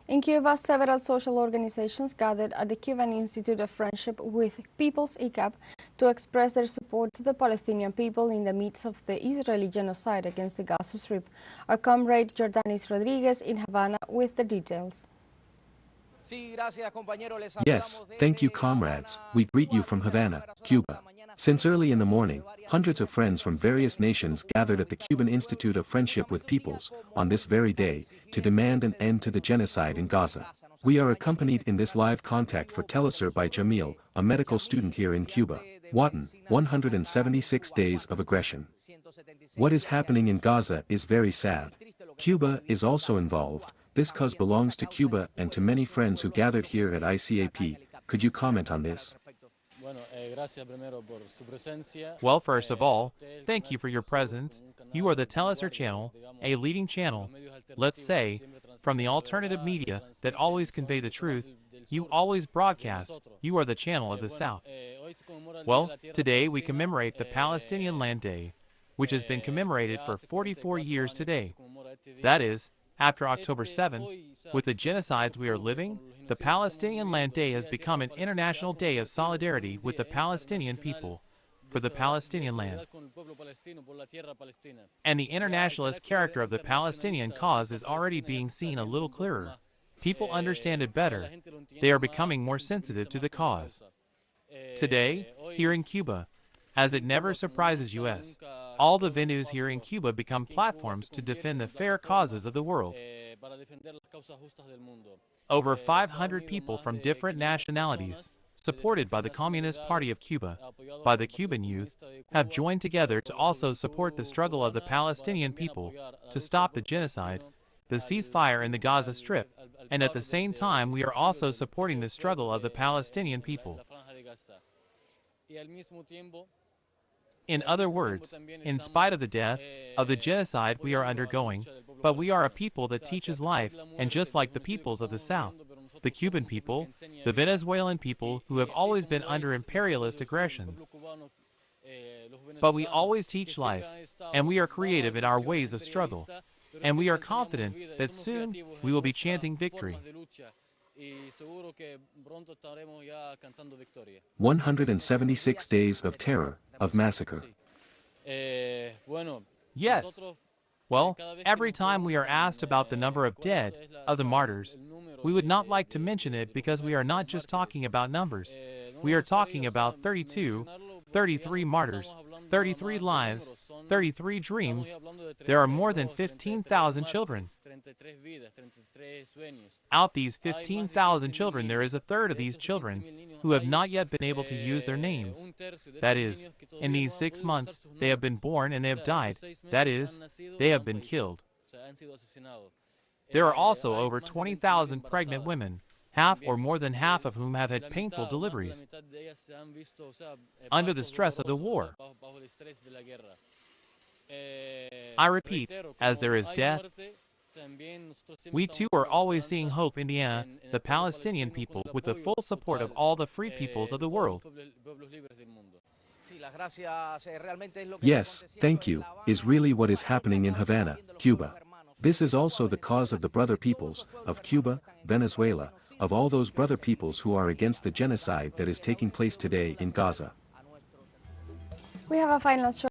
In Cuba, several social organizations gathered at the Cuban Institute of Friendship with Peoples ICAP to express their support to the Palestinian people in the midst of the Israeli genocide against the Gaza Strip. Our comrade Jordanis Rodriguez in Havana with the details. Yes, thank you, comrades. We greet you from Havana, Cuba. Since early in the morning, hundreds of friends from various nations gathered at the Cuban Institute of Friendship with Peoples, on this very day, to demand an end to the genocide in Gaza. We are accompanied in this live contact for teleSUR by Jamil, a medical student here in Cuba. Watan, 176 days of aggression. What is happening in Gaza is very sad. Cuba is also involved. This cause belongs to Cuba and to many friends who gathered here at ICAP. Could you comment on this? Well, first of all, thank you for your presence. You are the teleSUR channel, a leading channel, let's say, from the alternative media that always convey the truth. You always broadcast. You are the channel of the South. Well, today we commemorate the Palestinian Land Day, which has been commemorated for 44 years today. That is, after October 7, with the genocides we are living, the Palestinian Land Day has become an international day of solidarity with the Palestinian people, for the Palestinian land. And the internationalist character of the Palestinian cause is already being seen a little clearer. People understand it better. They are becoming more sensitive to the cause. Today, here in Cuba, as it never surprises us, all the venues here in Cuba become platforms to defend the fair causes of the world. Over 500 people from different nationalities, supported by the Communist Party of Cuba, by the Cuban youth, have joined together to also support the struggle of the Palestinian people to stop the genocide, the ceasefire in the Gaza Strip, and at the same time we are also supporting the struggle of the Palestinian people. In other words, in spite of the death, of the genocide we are undergoing, but we are a people that teaches life, and just like the peoples of the South, the Cuban people, the Venezuelan people who have always been under imperialist aggressions. But we always teach life, and we are creative in our ways of struggle, and we are confident that soon we will be chanting victory. 176 days of terror, of massacre. Yes. Well, every time we are asked about the number of dead, of the martyrs, we would not like to mention it because we are not just talking about numbers. We are talking about 32, 33 martyrs, 33 lives, 33 dreams. There are more than 15,000 children. Out these 15,000 children, there is a third of these children who have not yet been able to use their names. That is, in these 6 months, they have been born and they have died. That is, they have been killed. There are also over 20,000 pregnant women, half or more than half of whom have had painful deliveries under the stress of the war. I repeat, as there is death, we too are always seeing hope in the Palestinian people, with the full support of all the free peoples of the world. Yes, thank you, is really what is happening in Havana, Cuba. This is also the cause of the brother peoples, of Cuba, Venezuela, of all those brother peoples who are against the genocide that is taking place today in Gaza. We have a final shot.